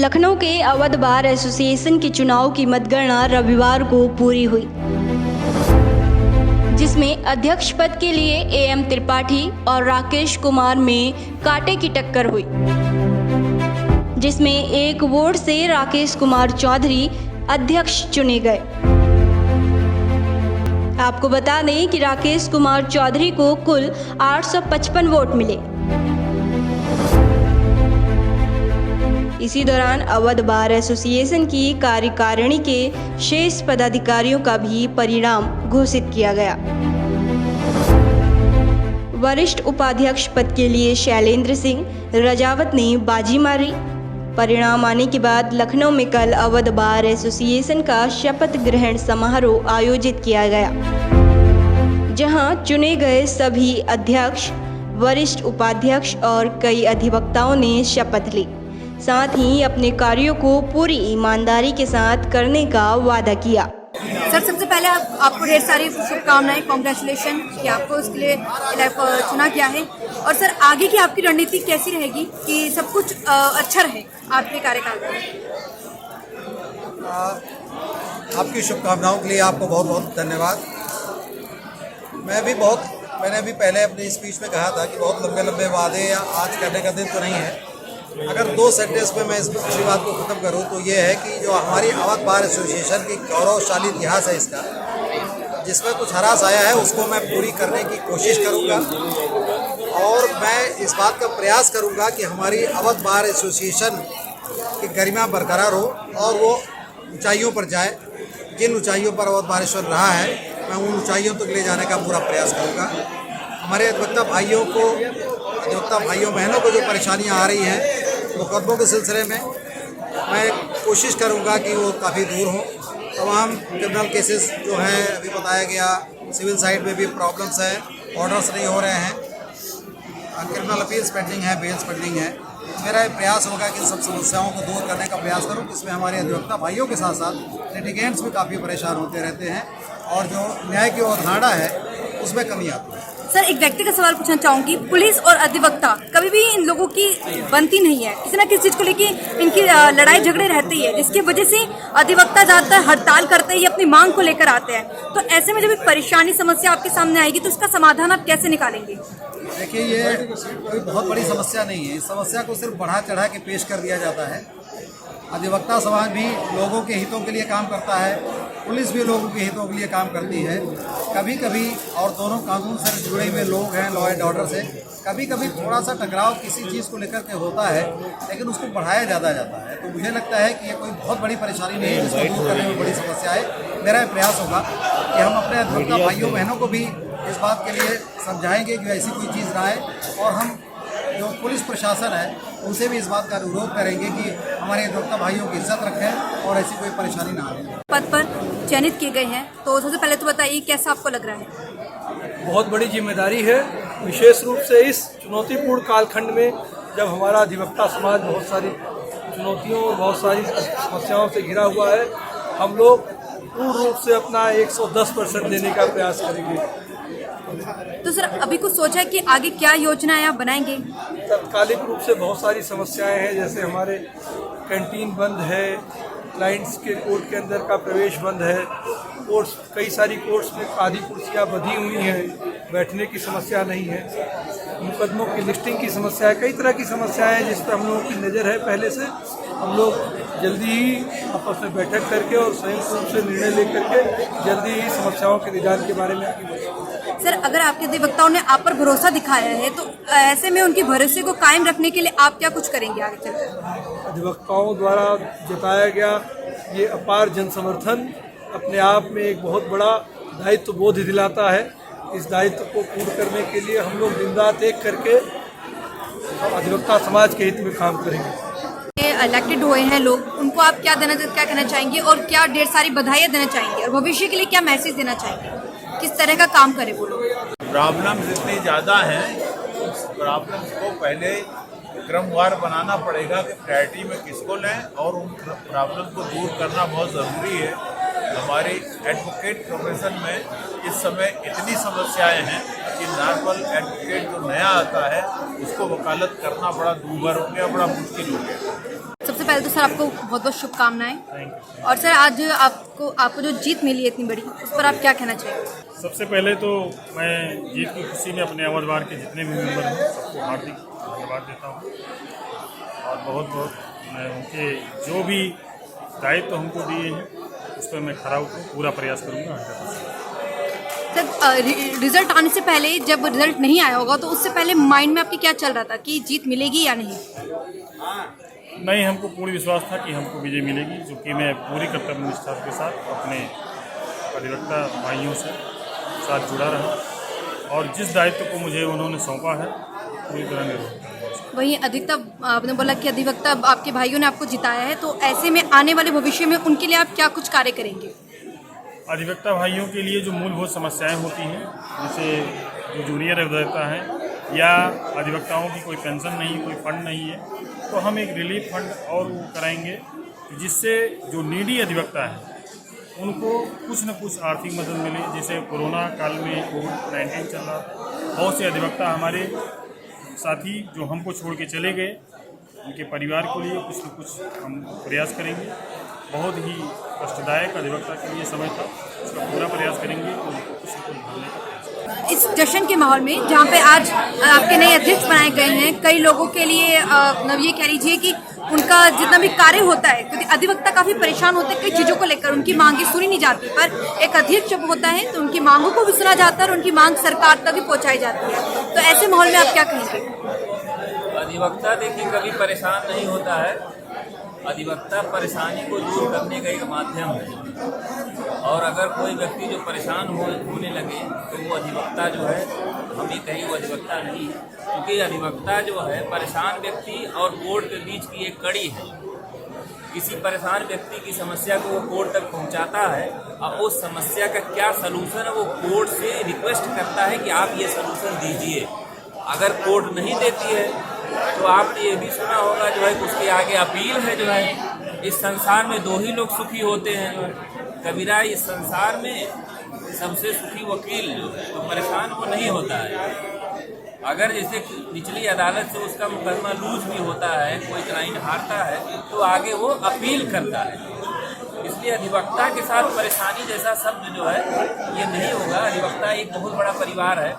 लखनऊ के Awadh bar association के चुनाव की मतगणना रविवार को पूरी हुई, जिसमें अध्यक्ष पद के लिए एएम त्रिपाठी और राकेश कुमार में कांटे की टक्कर हुई, जिसमें एक वोट से राकेश कुमार चौधरी अध्यक्ष चुने गए। आपको बता दें कि राकेश कुमार चौधरी को कुल 855 वोट मिले। इसी दौरान अवध बार एसोसिएशन की कार्यकारिणी के शेष पदाधिकारियों का भी परिणाम घोषित किया गया। वरिष्ठ उपाध्यक्ष पद के लिए शैलेंद्र सिंह रजावत ने बाजी मारी। परिणाम आने के बाद लखनऊ में कल अवध बार एसोसिएशन का शपथ ग्रहण समारोह आयोजित किया गया, जहां चुने गए सभी अध्यक्ष, वरिष्ठ उपाध्यक्ष और कई अधिवक्ताओं ने शपथ ली। साथ ही अपने कार्यों को पूरी ईमानदारी के साथ करने का वादा किया। सर, सबसे पहले आपको ढेर सारी शुभकामनाएं, कॉन्ग्रेचुलेशन कि आपको उसके लिए चुना गया है। और सर, आगे की आपकी रणनीति कैसी रहेगी कि सब कुछ अच्छा रहे आपके कार्यकाल में? आपकी शुभकामनाओं के लिए आपको बहुत बहुत धन्यवाद। मैंने भी पहले अपनी स्पीच में कहा था कि बहुत लंबे लंबे वादे आज करने का दिन तो नहीं है। अगर 2 सेंटेंस में मैं इस पूरी बात को ख़त्म करूं तो ये है कि जो हमारी अवध बार एसोसिएशन की गौरवशाली इतिहास है इसका, जिसमें कुछ हरास आया है, उसको मैं पूरी करने की कोशिश करूंगा और मैं इस बात का प्रयास करूंगा कि हमारी अवध बार एसोसिएशन की गरिमा बरकरार हो और वो ऊंचाइयों पर जाए। जिन ऊंचाइयों पर अवध बार एसोसिएशन रहा है, मैं उन ऊंचाइयों तक ले जाने का पूरा प्रयास करूँगा। हमारे अधिवक्ता भाइयों बहनों को जो परेशानियां आ रही हैं मुकदमों के सिलसिले में, मैं कोशिश करूंगा कि वो काफ़ी दूर हों। तमाम क्रिमिनल केसेस जो हैं, अभी बताया गया, सिविल साइड में भी प्रॉब्लम्स हैं, ऑर्डर्स नहीं हो रहे हैं, क्रिमिनल अपील्स पेंडिंग है, बेल्स पेंडिंग है। मेरा ये प्रयास होगा कि इन सब समस्याओं को दूर करने का प्रयास करूँ, जिसमें हमारे अधिवक्ता भाइयों के साथ साथ लिटिगेंट्स भी काफ़ी परेशान होते रहते हैं और जो न्याय की अवधारणा है उसमें कमी आती है। सर, एक व्यक्तिगत सवाल पूछना चाहूंगी। पुलिस और अधिवक्ता कभी भी इन लोगों की बनती नहीं है, किसी न किसी चीज को लेकर इनकी लड़ाई झगड़े रहती है, जिसकी वजह से अधिवक्ता ज्यादातर हड़ताल करते हैं या अपनी मांग को लेकर आते हैं। तो ऐसे में जब एक परेशानी समस्या आपके सामने आएगी तो उसका समाधान आप कैसे निकालेंगे? देखिए, ये कोई बहुत बड़ी समस्या नहीं है। इस समस्या को सिर्फ बढ़ा चढ़ा के पेश कर दिया जाता है। अधिवक्ता समाज भी लोगों के हितों के लिए काम करता है, पुलिस भी लोगों के हितों के लिए काम करती है। कभी कभी, और दोनों कानून से जुड़े हुए लोग हैं, लॉ एंड ऑर्डर से, कभी कभी थोड़ा सा टकराव किसी चीज़ को लेकर के होता है, लेकिन उसको बढ़ाया ज़्यादा जाता है। तो मुझे लगता है कि ये कोई बहुत बड़ी परेशानी नहीं है जिसको दूर करने में बड़ी समस्या है। मेरा ये प्रयास होगा कि हम अपने अधिवक्ता भाइयों बहनों को भी इस बात के लिए समझाएंगे कि ऐसी कोई चीज़ ना आए, और हम जो पुलिस प्रशासन है उनसे भी इस बात का अनुरोध करेंगे कि हमारे अधिवक्ता भाइयों की इज्जत रखें और ऐसी कोई परेशानी ना आए। पद पर चयनित किए गए हैं, तो सबसे पहले तो बताइए कैसा आपको लग रहा है? बहुत बड़ी जिम्मेदारी है, विशेष रूप से इस चुनौतीपूर्ण कालखंड में जब हमारा अधिवक्ता समाज बहुत सारी चुनौतियों और बहुत सारी समस्याओं से घिरा हुआ है। हम लोग पूर्ण रूप से अपना 110% देने का प्रयास करेंगे। तो सर, अभी कुछ सोचा है कि आगे क्या योजनाएं आप बनाएंगे? तत्कालिक रूप से बहुत सारी समस्याएं हैं, जैसे हमारे कैंटीन बंद है, क्लाइंट्स के कोर्ट के अंदर का प्रवेश बंद है, कोर्ट्स, कई सारी कोर्ट्स में आधी कुर्सियां बंधी हुई हैं, बैठने की समस्या नहीं है, मुकदमों की लिस्टिंग की समस्या है, कई तरह की समस्याएं हैं जिस पर हम लोगों की नज़र है पहले से। हम लोग जल्दी ही आपस में बैठक करके और संयुक्त रूप से निर्णय लेकर के जल्दी ही समस्याओं के निदान के बारे में आगे बढ़ेंगे। सर, अगर आपके अधिवक्ताओं ने आप पर भरोसा दिखाया है तो ऐसे में उनके भरोसे को कायम रखने के लिए आप क्या कुछ करेंगे आगे चलकर? अधिवक्ताओं द्वारा जताया गया ये अपार जन समर्थन अपने आप में एक बहुत बड़ा दायित्व बोध दिलाता है। इस दायित्व को पूर्ण करने के लिए हम लोग दिन रात एक करके अधिवक्ता समाज के हित में काम करेंगे। इलेक्टेड हुए हैं लोग, उनको आप क्या कहना चाहेंगे और क्या ढेर सारी बधाइयाँ देना चाहेंगे और भविष्य के लिए क्या मैसेज देना चाहेंगे? किस तरह का काम करे वो लोग? प्रॉब्लम्स इतनी ज़्यादा हैं, उस प्रॉब्लम्स को पहले क्रमवार बनाना पड़ेगा कि प्रायोरिटी में किसको लें, और उन प्रॉब्लम को दूर करना बहुत ज़रूरी है। हमारी एडवोकेट प्रोफेशन में इस समय इतनी समस्याएं हैं कि नॉर्मल एडवोकेट जो नया आता है उसको वकालत करना बड़ा दूभर हो गया, बड़ा मुश्किल हो गया। सबसे पहले तो सर आपको बहुत बहुत शुभकामनाएं। और सर आज आपको जो जीत मिली है इतनी बड़ी, उस पर आप क्या कहना चाहेंगे? सबसे पहले तो मैं जीत की खुशी में अपने अवध बार के जितने भी मेंबर हैं सबको हार्दिक धन्यवाद देता हूँ और बहुत बहुत मैं उनके जो भी दायित्व हमको दिए हैं उस पर मैं खरा उतरूँ, पूरा प्रयास करूँगा। सर रिजल्ट आने से पहले, जब रिजल्ट नहीं आया होगा तो उससे पहले माइंड में आपकी क्या चल रहा था कि जीत मिलेगी या नहीं? नहीं, हमको पूर्ण विश्वास था कि हमको विजय मिलेगी, क्योंकि मैं पूरी कर्तव्य निष्ठा के साथ अपने अधिवक्ता भाइयों से साथ जुड़ा रहा और जिस दायित्व को मुझे उन्होंने सौंपा है पूरी तरह निर्वहन। वहीं अधिवक्ता, आपने बोला कि अधिवक्ता आपके भाइयों ने आपको जिताया है, तो ऐसे में आने वाले भविष्य में उनके लिए आप क्या कुछ कार्य करेंगे? अधिवक्ता भाइयों के लिए जो मूलभूत समस्याएं होती हैं, जैसे जो जूनियर अधिवक्ता हैं या अधिवक्ताओं की कोई पेंशन नहीं, कोई फंड नहीं है, तो हम एक रिलीफ फंड और वो कराएंगे जिससे जो नीडी अधिवक्ता है उनको कुछ न कुछ आर्थिक मदद मिले। जैसे कोरोना काल में कोविड-19 चल रहा, बहुत से अधिवक्ता हमारे साथी जो हमको छोड़ के चले गए, उनके परिवार के लिए कुछ न कुछ हम प्रयास करेंगे। बहुत ही कष्टदायक अधिवक्ता के लिए समय था, उसका पूरा प्रयास करेंगे तो उनको कुछ न कुछ भरने का। इस जश्न के माहौल में जहाँ पे आज आपके नए अध्यक्ष बनाए गए हैं, कई लोगों के लिए ये कह लीजिए कि उनका जितना भी कार्य होता है, क्योंकि अधिवक्ता काफ़ी परेशान होते हैं कई चीज़ों को लेकर, उनकी मांगें सुनी नहीं जाती, पर एक अध्यक्ष जब होता है तो उनकी मांगों को भी सुना जाता है और उनकी मांग सरकार तक भी पहुँचाई जाती है। तो ऐसे माहौल में आप क्या कहेंगे? अधिवक्ता देखिए कभी परेशान नहीं होता है, अधिवक्ता परेशानी को दूर करने का एक माध्यम है। और अगर कोई व्यक्ति जो परेशान होने लगे तो वो अधिवक्ता जो है, हम ये कहें वो अधिवक्ता नहीं है, क्योंकि अधिवक्ता जो है परेशान व्यक्ति और कोर्ट के बीच की एक कड़ी है। किसी परेशान व्यक्ति की समस्या को वो कोर्ट तक पहुंचाता है और उस समस्या का क्या सलूशन है वो कोर्ट से रिक्वेस्ट करता है कि आप ये सलूशन दीजिए। अगर कोर्ट नहीं देती है तो आपने ये भी सुना होगा जो है उसके आगे अपील है। जो है इस संसार में दो ही लोग सुखी होते हैं, कबीरा इस संसार में सबसे सुखी वकील जो है, तो परेशान वो नहीं होता है। अगर जैसे निचली अदालत से उसका मुकदमा लूज भी होता है, कोई क्लाइंट हारता है तो आगे वो अपील करता है। इसलिए अधिवक्ता के साथ परेशानी जैसा शब्द जो है ये नहीं होगा। अधिवक्ता एक बहुत बड़ा परिवार है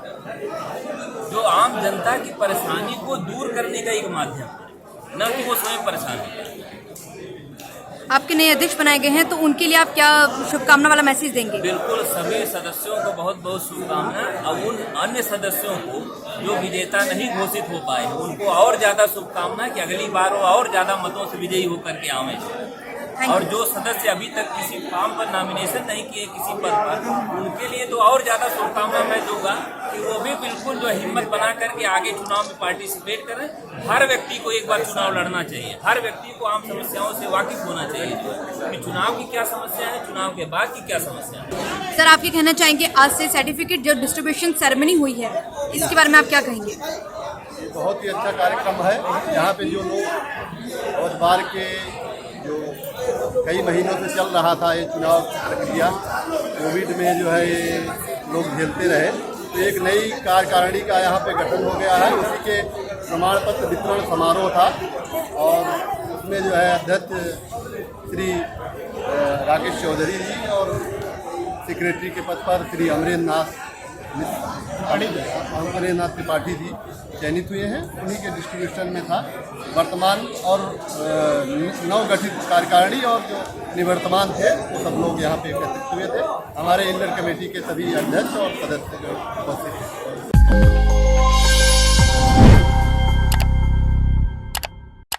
जो आम जनता की परेशानी को दूर करने का एक माध्यम है, न कि वो स्वयं परेशान है। आपके नए अध्यक्ष बनाए गए हैं तो उनके लिए आप क्या शुभकामना वाला मैसेज देंगे? बिल्कुल, सभी सदस्यों को बहुत बहुत शुभकामना। और उन अन्य सदस्यों को जो विजेता नहीं घोषित हो पाए उनको और ज़्यादा शुभकामना कि अगली बार वो और ज़्यादा मतों से विजयी होकर के आवे। और जो सदस्य अभी तक किसी फॉर्म पर नॉमिनेशन नहीं किए किसी पद पर, उनके लिए तो और ज़्यादा शुभकामना मैं दूंगा कि वो भी बिल्कुल जो हिम्मत बना करके आगे चुनाव में पार्टिसिपेट करें। हर व्यक्ति को एक बार चुनाव लड़ना चाहिए, हर व्यक्ति को आम समस्याओं से वाकिफ होना चाहिए कि चुनाव की क्या समस्या है, चुनाव के बाद की क्या समस्या है। सर आप ये कहना चाहेंगे आज से सर्टिफिकेट जो डिस्ट्रीब्यूशन सेरेमनी हुई है, इसके बारे में आप क्या कहेंगे? ये बहुत ही अच्छा कार्यक्रम है। यहाँ पे जो लोग और बार के जो कई महीनों से चल रहा था ये चुनाव प्रक्रिया, कोविड में जो है ये लोग झेलते रहे, तो एक नई कार्यकारिणी का यहाँ पे गठन हो गया है। उसी के प्रमाण पत्र वितरण समारोह था और उसमें जो है अध्यक्ष श्री राकेश चौधरी जी और सेक्रेटरी के पद पर श्री अमरेंद्र नाथ त्रिपाठी जी चयनित हुए हैं। उन्हीं के डिस्ट्रीब्यूशन में था। वर्तमान और नवगठित कार्यकारिणी और जो निवर्तमान थे वो सब लोग यहाँ पे एकत्रित हुए थे। हमारे इंटर कमेटी के सभी अध्यक्ष और सदस्य जो उपस्थित थे।